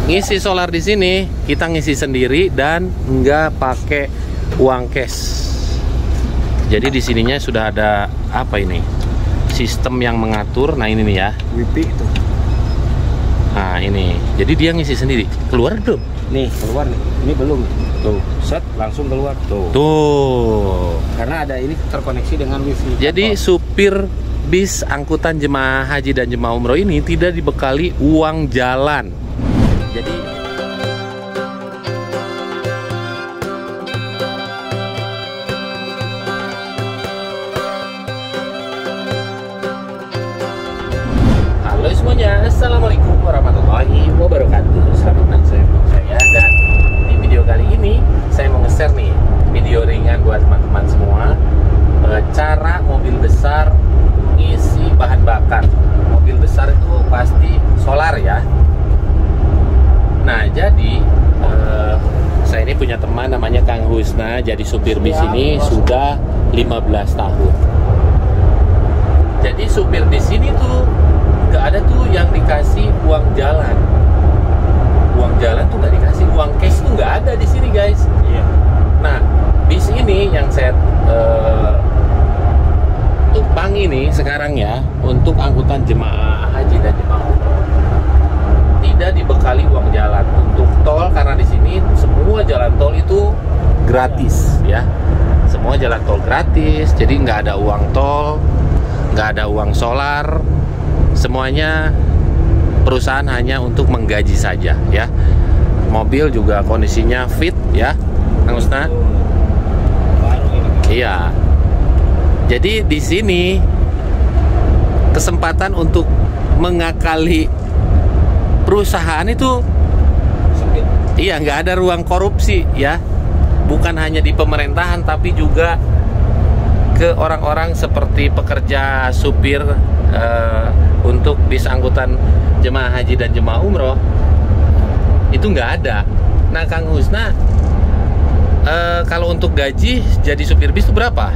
Ngisi solar di sini kita ngisi sendiri dan nggak pakai uang cash. Jadi di sininya sudah ada apa ini? Sistem yang mengatur. Nah ini nih ya. WiFi itu. Nah ini. Jadi dia ngisi sendiri. Keluar belum? Nih keluar nih. Ini belum. Tuh set langsung keluar tuh. Tuh. Karena ada ini terkoneksi dengan WiFi. Jadi supir bis angkutan jemaah haji dan jemaah umroh ini tidak dibekali uang jalan. Jadi halo semuanya, assalamualaikum warahmatullahi wabarakatuh. Selamat datang saya dan di video kali ini saya mau nge-share nih video ringan buat teman-teman semua, cara mobil besar isi bahan bakar. Mobil besar itu pasti solar ya. Nah jadi saya ini punya teman namanya Kang Husna, jadi supir bis ini sudah 15 tahun. Jadi supir bis ini tuh nggak ada tuh yang dikasih uang jalan. Uang jalan tuh nggak dikasih, uang cash tuh nggak ada di sini guys. Iya. Nah bis ini yang saya tumpang ini sekarang ya untuk angkutan jemaah haji dan jemaah umroh tidak dibekali uang jalan untuk tol, karena di sini semua jalan tol itu gratis ya, semua jalan tol gratis, jadi nggak ada uang tol, nggak ada uang solar, semuanya perusahaan hanya untuk menggaji saja ya. Mobil juga kondisinya fit ya, Kang Husna. Iya. Jadi di sini kesempatan untuk mengakali perusahaan itu sempit. Iya, nggak ada ruang korupsi ya. Bukan hanya di pemerintahan tapi juga ke orang-orang seperti pekerja supir untuk bis angkutan jemaah haji dan jemaah umroh itu nggak ada. Nah Kang Husna, kalau untuk gaji jadi supir bis itu berapa?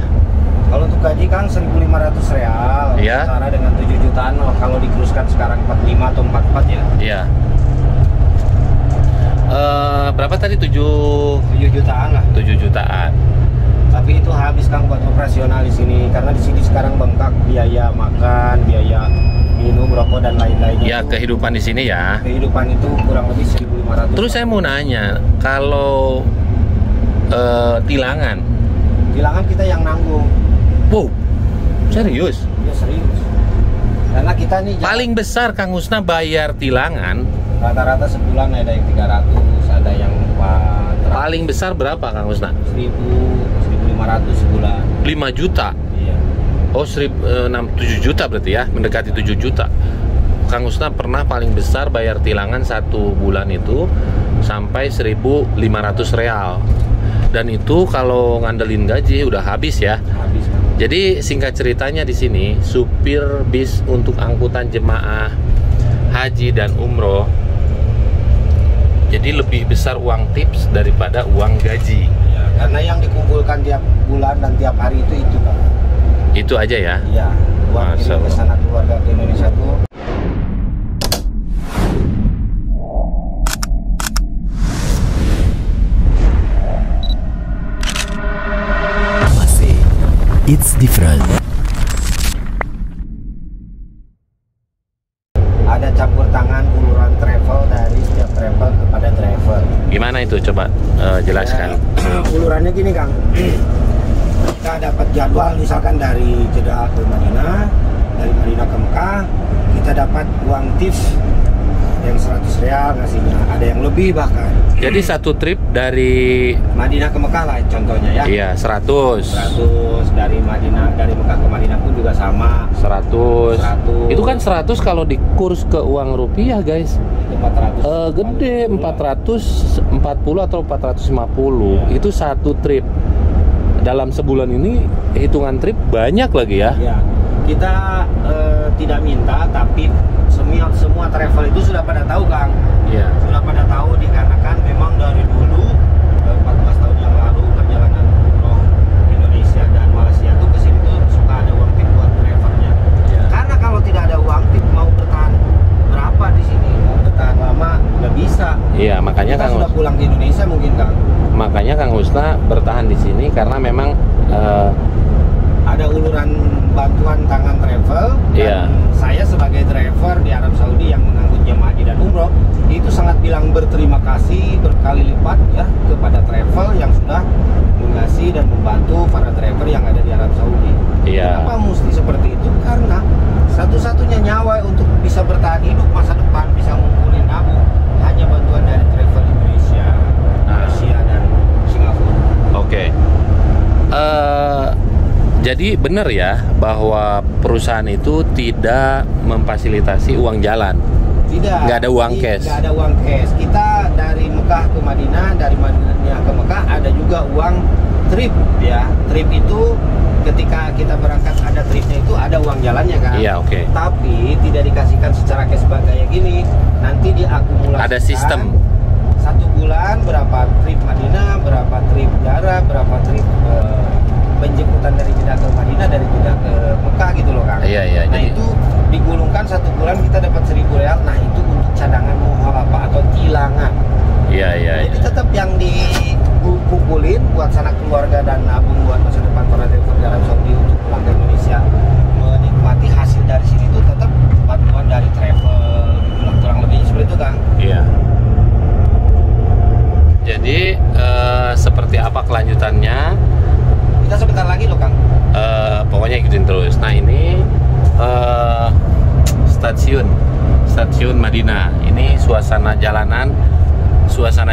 Kalau untuk gaji kan 1.500 real, ya. Setara dengan 7 jutaan. Kalau dikuruskan sekarang 45 atau 44 ya. Iya. Berapa tadi? 7 jutaan lah. 7 jutaan. Tapi itu habis kan buat operasional di sini, karena di sini sekarang bengkak biaya makan, biaya minum, rokok dan lain-lainnya. Ya kehidupan di sini ya. Kehidupan itu kurang lebih 1.500. Terus saya mau nanya, kalau tilangan kita yang nanggung. Wow, serius? Ya serius. Karena kita nih paling besar Kang Husna bayar tilangan rata-rata sebulan ada yang 300, ada yang 400. Paling besar berapa Kang Husna? 1.500 sebulan. 5 juta? Iya. Oh 7 juta berarti ya, mendekati 7 juta. Kang Husna pernah paling besar bayar tilangan satu bulan itu sampai 1.500 real. Dan itu kalau ngandelin gaji udah habis ya. Habis. Jadi singkat ceritanya di sini supir bis untuk angkutan jemaah haji dan umroh jadi lebih besar uang tips daripada uang gaji. Ya, karena yang dikumpulkan tiap bulan dan tiap hari itu Pak. Itu aja ya? Iya. Uang kirim ke sana keluarga ke Indonesia tuh. It's different. Ada campur tangan uluran travel dari setiap travel kepada driver. Gimana itu? Coba jelaskan. Ya, ulurannya gini Kang. Kita dapat jadwal misalkan dari Jeddah ke Madinah, dari Madinah ke Mekah, kita dapat uang tips yang 100 real ngasihnya, ada yang lebih bahkan. Jadi satu trip dari Madinah ke Mekah lah contohnya ya. Iya, 100 dari Mekah ke Madinah pun juga sama. 100. Itu kan 100 kalau dikurs ke uang rupiah guys. Itu 400. Gede, 440 atau 450. Itu satu trip. Dalam sebulan ini hitungan trip banyak lagi ya. Ya. Kita tidak minta, tapi semua travel itu sudah pada tahu Kang. Iya. Sudah pada tahu dikarenakan memang dari dulu 14 tahun yang lalu perjalanan umroh Indonesia dan Malaysia tuh ke sini tuh suka ada uang tip buat drivernya. Ya. Karena kalau tidak ada uang tip mau bertahan berapa di sini? Mau bertahan lama nggak bisa. Makanya kita Kang sudah pulang ke Indonesia mungkin Kang. Makanya Kang Husna bertahan di sini karena memang ada uluran bantuan tangan travel dan Iya. saya sebagai driver di Arab Saudi yang mengangkut jemaah haji dan umroh itu sangat bilang berterima kasih berkali lipat ya kepada travel yang sudah mengasihi dan membantu para driver yang ada di Arab Saudi. Iya. Kenapa mesti seperti itu? Karena satu-satunya nyawa untuk bisa bertahan hidup masa depan, bisa ngumpulin nabung, hanya bantuan dari travel Indonesia, Malaysia dan Singapura. Oke. Jadi benar ya bahwa perusahaan itu tidak memfasilitasi uang jalan. Tidak. Nggak ada uang cash. Nggak ada uang cash. Kita dari Mekah ke Madinah, dari Madinah ke Mekah ada juga uang trip ya. Trip itu ketika kita berangkat ada tripnya itu ada uang jalannya kan. Iya, oke. Tapi tidak dikasihkan secara cash kayak gini. Nanti diakumulasikan. Ada sistem. 1 bulan berapa trip Madinah, berapa trip Jara, berapa trip penjemputan dari Jeddah ke Madinah, dari Jeddah ke Mekah gitu loh Kang. Iya. Nah Jadi itu digulungkan 1 bulan kita dapat 1.000 real. Nah itu untuk cadangan muhalafah atau tilangan. iya. Jadi tetap yang dikumpulin buat sanak keluarga dan nabung buat masa depan para driver di Arab Saudi untuk pulang ke Indonesia menikmati hasil dari sini itu tetap bantuan dari travel gitu, kurang lebih seperti itu Kang. Iya. Jadi seperti apa kelanjutannya? Kita sebentar lagi loh Kang. Pokoknya ikutin terus. Nah ini stasiun Madinah. Ini suasana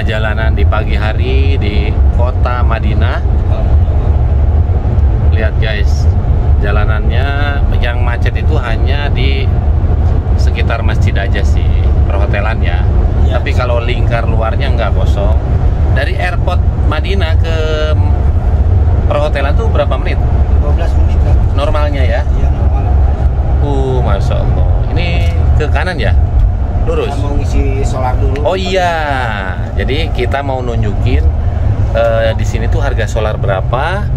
jalanan di pagi hari di kota Madinah. Lihat guys, jalanannya yang macet itu hanya di sekitar masjid aja sih, perhotelan ya. Ya. Tapi kalau lingkar luarnya nggak kosong. Dari airport Madinah ke perhotelan tuh berapa menit? 12 menit Kang. Normalnya ya? Iya normal. Masya Allah. Ini ke kanan ya? Lurus? Kita mau ngisi solar dulu. Oh iya. Jadi kita mau nunjukin di sini tuh harga solar berapa.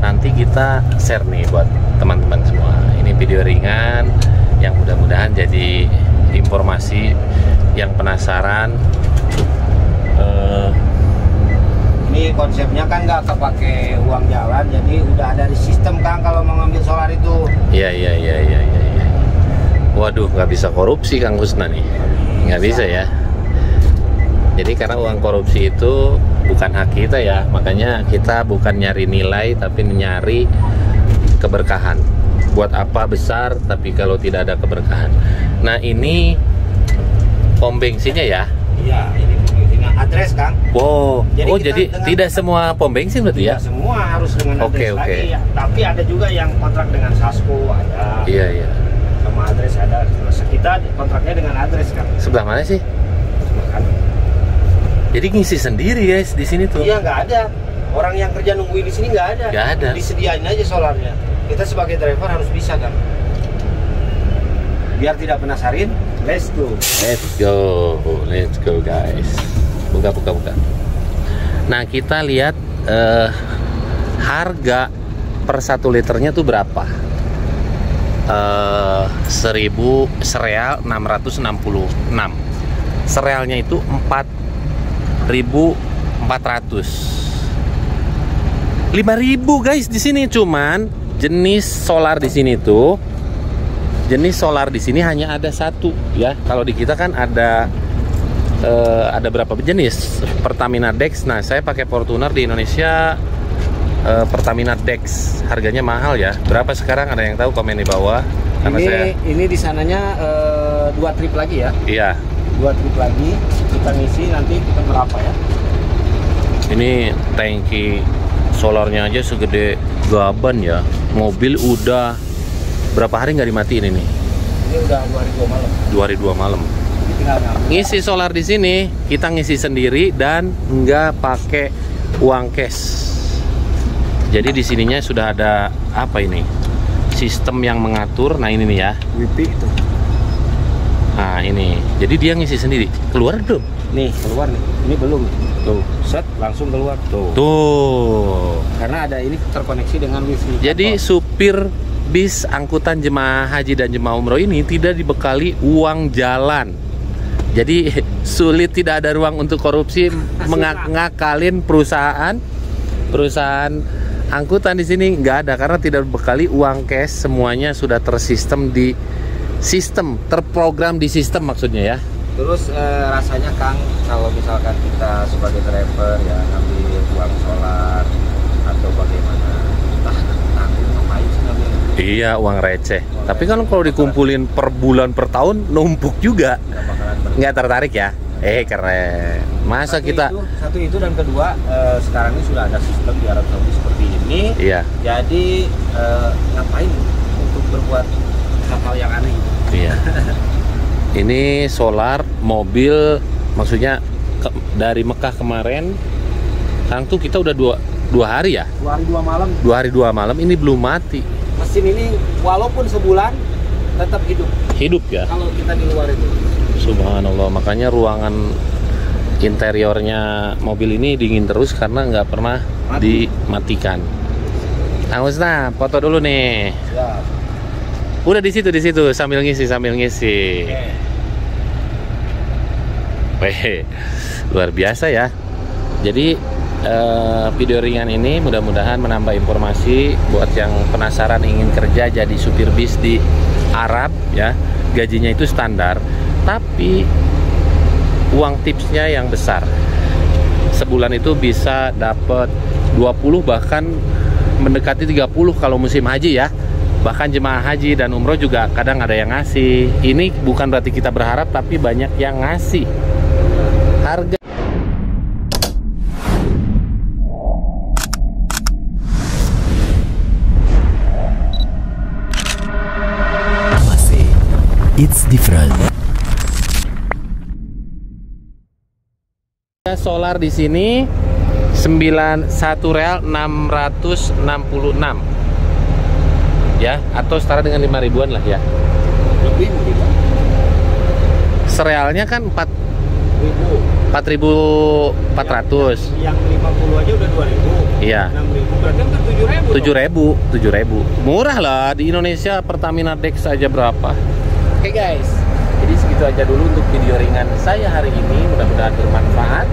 Nanti kita share nih buat teman-teman semua. Ini video ringan yang mudah-mudahan jadi informasi yang penasaran. Ini konsepnya kan nggak kepake uang jalan, jadi udah ada di sistem Kang kalau mau ngambil solar itu. Iya. Waduh, nggak bisa korupsi Kang Husna nih. Nggak bisa ya. Jadi karena uang korupsi itu bukan hak kita ya, makanya kita bukan nyari nilai tapi nyari keberkahan. Buat apa besar tapi kalau tidak ada keberkahan. Nah ini pom bensinnya ya. Iya, ini adres Kang. Wow. Jadi Jadi kita dengan- tidak semua pom bensin berarti ya? Tidak semua harus dengan Oke, adres oke. lagi ya. Tapi ada juga yang kontrak dengan Sasko ada. Iya. Sama adres ada. Terus kita kontraknya dengan adres Kang. Sebelah mana sih? Sebelah kanan. Jadi ngisi sendiri guys di sini tuh. Iya nggak ada. Orang yang kerja nungguin di sini nggak ada. Nggak ada. Disediain aja solarnya. Kita sebagai driver harus bisa Kang. Biar tidak penasarin, let's go. Let's go guys. Buka. Nah kita lihat harga per 1 liternya tuh berapa? 1.000 sereal 666. Serealnya itu 4.400. 5.000 guys di sini, cuman jenis solar di sini tuh. Jenis solar di sini hanya ada 1 ya. Kalau di kita kan ada berapa jenis? Pertamina Dex. Nah, saya pakai Fortuner di Indonesia Pertamina Dex. Harganya mahal ya. Berapa sekarang? Ada yang tahu? Komen di bawah. Karena Ini di sananya 2 trip lagi ya. Iya. 2 trip lagi kita ngisi nanti kita berapa ya? Ini tangki solarnya aja segede gaban ya. Mobil udah berapa hari nggak dimatiin ini? Ini udah 2 malam. 2 malam. Ini tinggal nyampe. Ngisi solar di sini kita ngisi sendiri dan nggak pakai uang cash. Jadi di sininya sudah ada apa ini? Sistem yang mengatur. Nah ini nih ya. WP itu. Nah ini. Jadi dia ngisi sendiri. Keluar belum? Nih keluar nih. Ini belum. Tuh set langsung keluar tuh. Tuh. Karena ada ini terkoneksi dengan WiFi. Jadi supir bis angkutan jemaah haji dan jemaah umroh ini tidak dibekali uang jalan. Jadi sulit, tidak ada ruang untuk korupsi, ngakalin perusahaan angkutan di sini nggak ada karena tidak berbekali uang cash, semuanya sudah terprogram di sistem maksudnya ya. Terus rasanya Kang, kalau misalkan kita sebagai driver ya ngambil uang solar atau bagaimana, nanggung ngapain sih ngambil? Iya, uang receh. Tapi kalau dikumpulin per bulan per tahun numpuk juga. Nggak tertarik ya? Keren. Masa kita satu itu dan kedua, sekarang ini sudah ada sistem di Arab Saudi seperti ini. Iya. Jadi ngapain untuk berbuat hal-hal yang aneh? Iya. Ini solar mobil, maksudnya dari Mekah kemarin. Sekarang tuh kita udah dua hari ya? 2 hari 2 malam. 2 hari 2 malam ini belum mati. Mesin ini walaupun sebulan tetap hidup Ya. kalau kita di luar itu. Subhanallah, makanya ruangan interiornya mobil ini dingin terus karena nggak pernah dimatikan. Kang Husna, foto dulu nih. Ya. Udah di situ sambil ngisi. Weh, luar biasa ya. Jadi video ringan ini mudah-mudahan menambah informasi buat yang penasaran ingin kerja jadi supir bis di Arab ya. Gajinya itu standar, tapi uang tipsnya yang besar. Sebulan itu bisa dapat 20 bahkan mendekati 30 kalau musim haji ya. Bahkan jemaah haji dan umroh juga kadang ada yang ngasih. Ini bukan berarti kita berharap, tapi banyak yang ngasih. Harga Masih It's Different. solar di sini 91 real 666 ya, atau setara dengan 5 ribuan lah ya. Lebih mungkin. Serealnya kan 4.400. Yang 50 aja udah 2.000. Iya. 6.000 berarti kan 7.000. 7.000. Murah lah di Indonesia. Pertamina Dex aja berapa? Oke guys, jadi segitu aja dulu untuk video ringan saya hari ini. Mudah-mudahan bermanfaat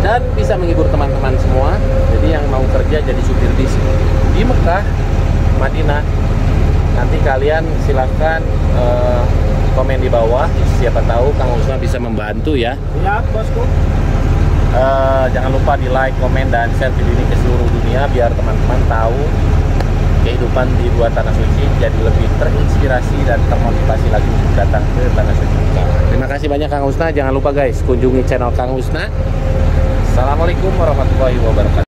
dan bisa menghibur teman-teman semua. Jadi yang mau kerja jadi supir bis di Mekah, Madinah, nanti kalian silahkan komen di bawah. Siapa tahu Kang Husna bisa membantu ya. Siap bosku. Jangan lupa di like, komen, dan share video ini ke seluruh dunia biar teman-teman tahu kehidupan di luar Tanah Suci, jadi lebih terinspirasi dan termotivasi lagi untuk datang ke Tanah Suci. Terima kasih banyak Kang Husna. Jangan lupa guys, kunjungi channel Kang Husna. Assalamualaikum warahmatullahi wabarakatuh.